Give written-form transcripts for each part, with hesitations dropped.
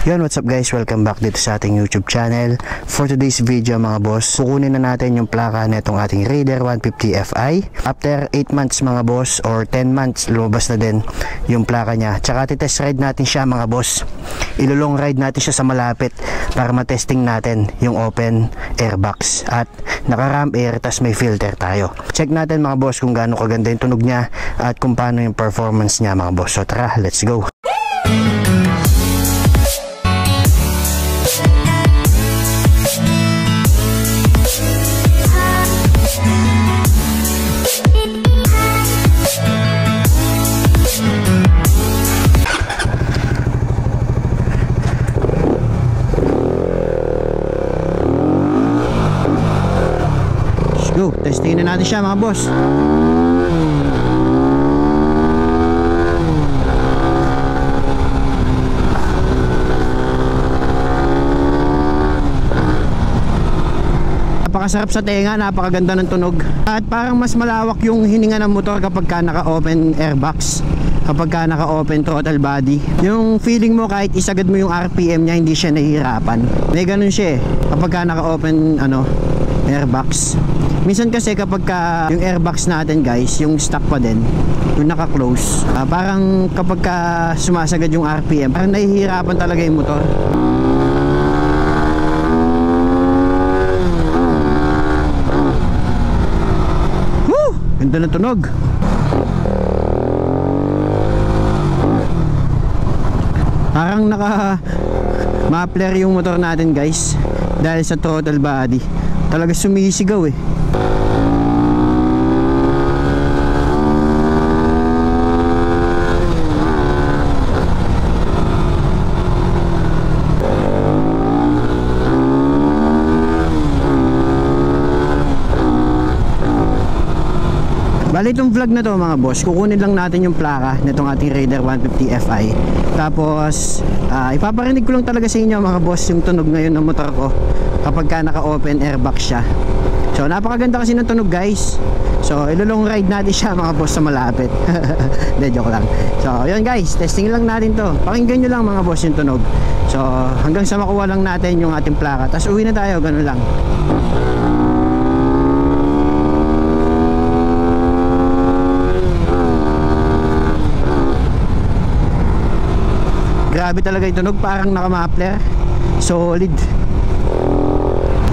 Yun, what's up guys? Welcome back dito sa ating YouTube channel. For today's video mga boss, kukunin na natin yung plaka na itong ating Raider 150 Fi. After 8 months mga boss or 10 months, lumabas na din yung plaka niya. Tsaka titest ride natin siya mga boss. Ilulong ride natin siya sa malapit para matesting natin yung open airbox. At naka-ramp air, tas may filter tayo. Check natin mga boss kung gaano kaganda yung tunog niya at kung paano yung performance niya mga boss. So tara, let's go! Go, testingin na natin siya mga boss. Napakasarap sa tenga, napakaganda ng tunog. At parang mas malawak yung hininga ng motor kapag ka naka-open airbox, kapag ka naka-open throttle body. Yung feeling mo kahit isagad mo yung RPM niya, hindi siya nahihirapan. May ganun siya kapag ka naka-open airbox. Minsan kasi kapag ka yung airbox natin guys, yung stock pa din, yung naka-close, parang kapag ka sumasagad yung RPM, parang nahihirapan talaga yung motor. Woo! Ganda ng tunog. Parang naka-muffler yung motor natin guys dahil sa throttle body. Talaga sumisigaw eh. Bali itong vlog na to mga boss, kukunin lang natin yung plaka nitong ating Raider 150 Fi. Tapos ipaparinig ko lang talaga sa inyo mga boss yung tunog ngayon ng motor ko kapag ka naka-open airbox siya. So napakaganda kasi ng tunog guys. So ilulong ride natin siya mga boss sa malapit. De, joke lang. So yun guys, testing lang natin to. Pakinggan nyo lang mga boss yung tunog. So hanggang sa makuha lang natin yung ating plaka, tapos uwi na tayo, ganun lang. Grabe talaga yung tunog, parang naka-muffler. Solid.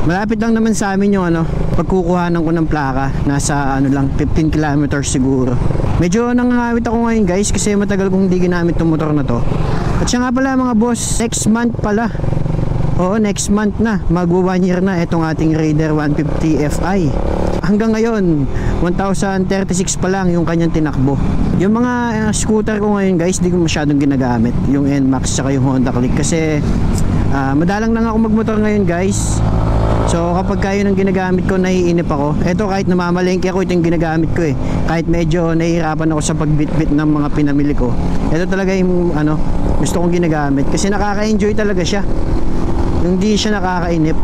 Malapit lang naman sa amin yung pagkukuhanan ko ng plaka. Nasa lang 15 kilometers siguro. Medyo nangangawit ako ngayon guys kasi matagal kong hindi ginamit yung motor na to. At siya nga pala mga boss, next month pala. Oo, next month na, mag 1 year na itong ating Raider 150 Fi. Hanggang ngayon 1036 pa lang yung kanyang tinakbo. Yung mga scooter ko ngayon guys, di ko masyadong ginagamit yung NMAX saka yung Honda Click kasi madalang lang ako magmotor ngayon guys. So kapag kayo ng ginagamit ko, naiinip ako. Eto kahit namamalengke ako, ito yung ginagamit ko eh. Kahit medyo nahihirapan ako sa pagbitbit ng mga pinamili ko, ito talaga yung gusto kong ginagamit kasi nakaka-enjoy talaga siya. Hindi siya nakakainip.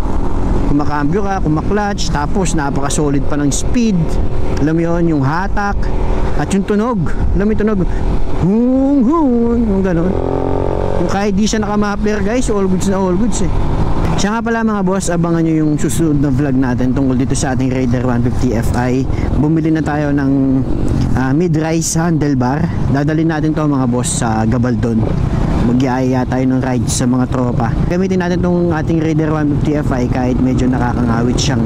Kumakambyo ka, kumaklutch, tapos napaka-solid pa ng speed. Alam mo yun, yung hatak at yung tunog. Alam mo yung tunog, hung hung, yung gano'n. Yung kahit di siya naka-muffler guys, all goods na all goods eh. Siya nga pala mga boss, abangan nyo yung susunod na vlog natin tungkol dito sa ating Raider 150 Fi. Bumili na tayo ng mid-rise handlebar. Dadalhin natin to mga boss sa Gabaldon. Magyaya tayo ng ride sa mga tropa. Gamitin natin tong ating Raider 150 Fi kahit medyo nakakangawit siyang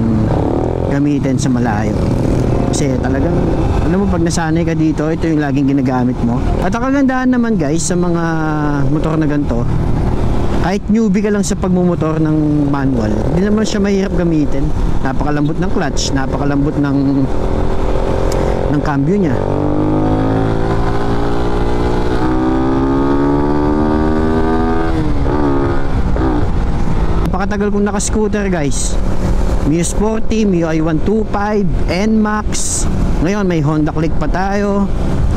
gamitin sa malayo. Kasi talagang, alam mo, pag nasanay ka dito, ito yung laging ginagamit mo. At ang kagandahan naman guys sa mga motor na ganito, kahit newbie ka lang sa pagmumotor ng manual, hindi naman siya mahirap gamitin. Napakalambot ng clutch, napakalambot ng cambio niya. Napakatagal kong naka-scooter guys. Mio Sporty, Mio i125, NMAX. Ngayon may Honda Click pa tayo.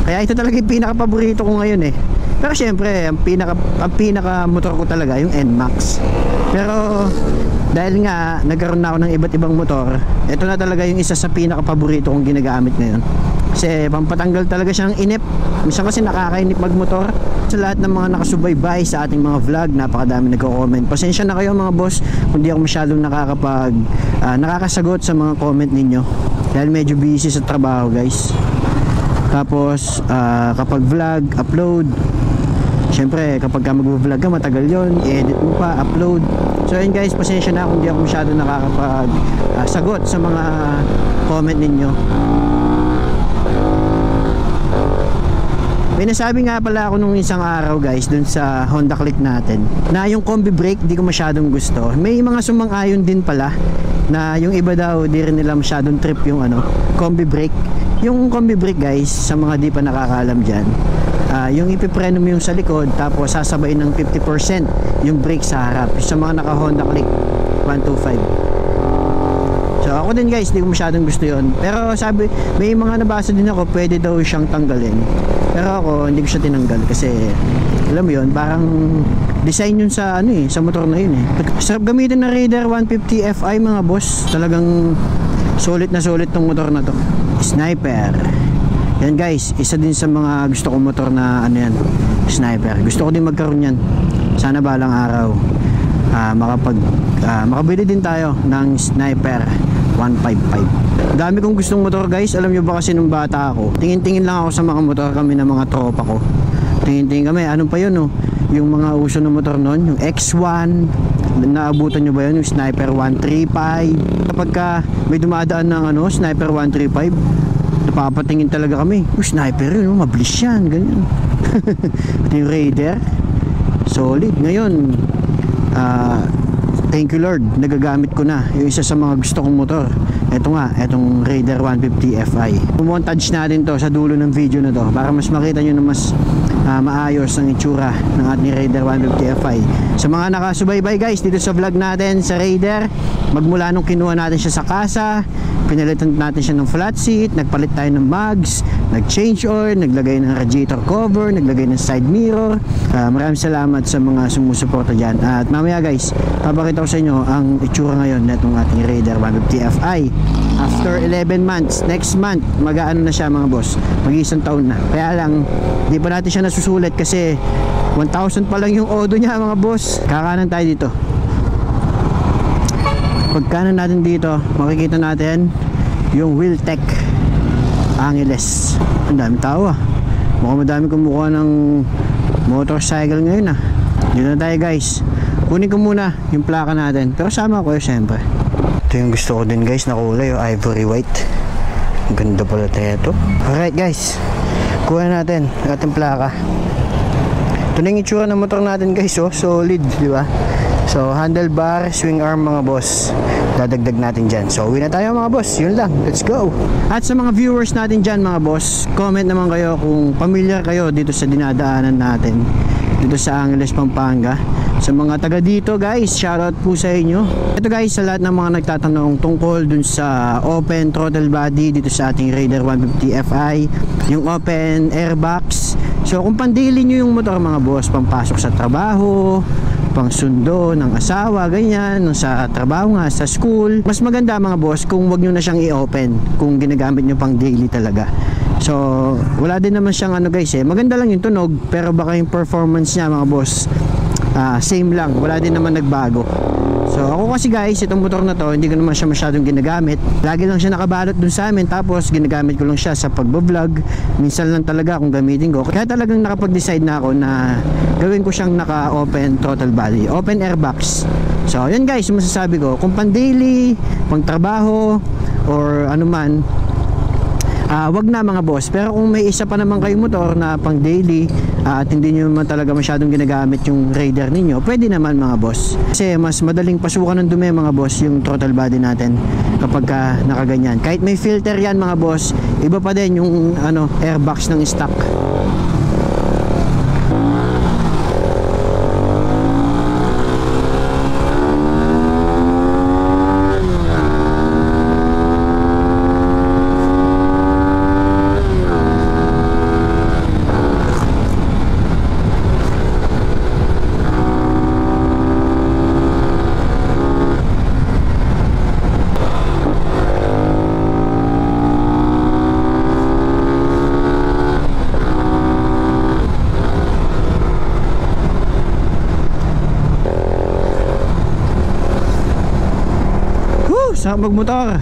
Kaya ito talaga yung pinaka-paborito ko ngayon eh. Pero syempre, ang pinaka motor ko talaga yung NMAX. Pero dahil nga nagkaroon na ako ng iba't ibang motor, ito na talaga yung isa sa pinaka-paborito kong ginagamit ngayon. Kasi pampatanggal talaga siya ng inip. Minsan kasi nakakainip magmotor. Sa lahat ng mga nakasubaybay sa ating mga vlog, napakadami nagko-comment. Pasensya na kayo mga boss kung di ako masyadong nakakasagot sa mga comment ninyo. Dahil medyo busy sa trabaho guys. Tapos kapag vlog, upload, syempre kapag ka mag-vlog ka matagal yon, i-edit mo pa, upload. So yun guys, pasensya na kung di ako masyadong sagot sa mga comment ninyo. May nasabi nga pala ako nung isang araw guys dun sa Honda Click natin na yung combi brake di ko masyadong gusto. May mga sumang-ayon din pala na yung iba daw di rin nila masyadong trip yung combi brake. Yung combi brake guys, sa mga di pa nakakaalam dyan, yung ipipreno mo yung sa likod tapos sasabayin ng 50% yung brake sa harap. Sa mga naka Honda Click 125. So ako din guys, di ko masyadong gusto yon. Pero sabi, may mga nabasa din ako, pwede daw siyang tanggalin. Pero ako, hindi ko siya tinanggal kasi, alam mo yun, parang design yun sa sa motor na yun eh. Sarap gamitin na Raider 150 Fi mga boss. Talagang sulit na sulit tong motor na to. Sniper. Yan guys, isa din sa mga gusto kong motor na yan, Sniper. Gusto ko din magkaroon yan. Sana balang araw makabili din tayo ng Sniper 155. Dami kong gustong motor guys. Alam nyo ba kasi nung bata ako, tingin-tingin lang ako sa mga motor kami ng mga tropa ko. Tingin-tingin kami, ano pa yun yung mga uso ng motor noon, yung X1, naabutan nyo ba yun, yung Sniper 135. Kapag ka may dumadaan ng Sniper 135, napapatingin talaga kami, Sniper yun, mabilis yan, ganyan. Yung Raider solid. Ngayon thank you Lord, nagagamit ko na yung isa sa mga gusto kong motor. Ito nga, itong Raider 150 Fi. Pumontage natin to sa dulo ng video na to para mas makita nyo na mas maayos ang itsura ng ating Raider 150 Fi. Sa mga nakasubaybay guys dito sa vlog natin sa Raider, magmula nung kinuha natin siya sa kasa, pinalitan natin siya ng flat seat, nagpalit tayo ng mags, nag-change oil, naglagay ng radiator cover, naglagay ng side mirror. Maraming salamat sa mga sumusuporta dyan. At mamaya guys, papakita ko sa inyo ang itsura ngayon na itong ating Raider 150 Fi. After 11 months, next month, mag-aano na siya mga boss, mag-isang taon na. Kaya lang, di pa natin siya nasusulit kasi 1,000 pa lang yung odo niya mga boss. Kakanan tayo dito. Pagkanan natin dito, makikita natin yung Wheeltech Angeles. Ang dami tao mukhang madami kumukuha ng motorcycle ngayon dito na tayo guys. Kunin ko muna yung plaka natin, pero sama ko siyempre. Ito yung gusto ko din guys na kulay, ivory white. Ang ganda pala ito. Alright guys, kuha natin ating plaka. Ito na yung itsura ng motor natin guys, solid, di ba? So handlebar, swing arm mga boss, dadagdag natin dyan. So uwi na tayo mga boss, yun lang, let's go. At sa mga viewers natin dyan mga boss, comment naman kayo kung familiar kayo dito sa dinadaanan natin dito sa Angeles, Pampanga. Sa mga taga dito guys, shoutout po sa inyo. Ito guys, sa lahat ng mga nagtatanong tungkol dun sa open throttle body dito sa ating Raider 150 Fi, yung open airbox. So kung pandili nyo yung motor mga boss, pampasok sa trabaho, pang sundo ng asawa, ganyan, sa trabaho nga, sa school, mas maganda mga boss kung wag nyo na siyang i-open kung ginagamit nyo pang daily talaga. So wala din naman siyang guys maganda lang yung tunog, pero baka yung performance niya mga boss same lang, wala din naman nagbago. So ako kasi guys, itong motor na to, hindi ko naman siya masyadong ginagamit. Lagi lang siya nakabalot dun sa amin, tapos ginagamit ko lang siya sa pagbablog. Minsan lang talaga kung gamitin ko. Kaya talagang nakapag-decide na ako na gawin ko siyang naka-open throttle body, open airbox. So yun guys, yung masasabi ko, kung pang daily, pang trabaho, or ano man, wag na mga boss. Pero kung may isa pa naman kayong motor na pang daily at hindi nyo naman talaga masyadong ginagamit yung Raider ninyo, pwede naman mga boss. Kasi mas madaling pasukan ng dumi mga boss yung throttle body natin kapag nakaganyan. Kahit may filter yan mga boss, iba pa din yung airbox ng stock. Sarap magmotor.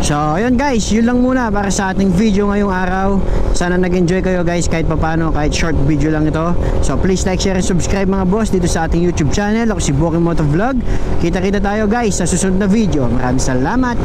So ayun guys, yun lang muna para sa ating video ngayong araw. Sana nag-enjoy kayo guys kahit papano, kahit short video lang ito. So please like, share, and subscribe mga boss dito sa ating YouTube channel. Ako si Boki Motovlog. Kita-kita tayo guys sa susunod na video. Maraming salamat.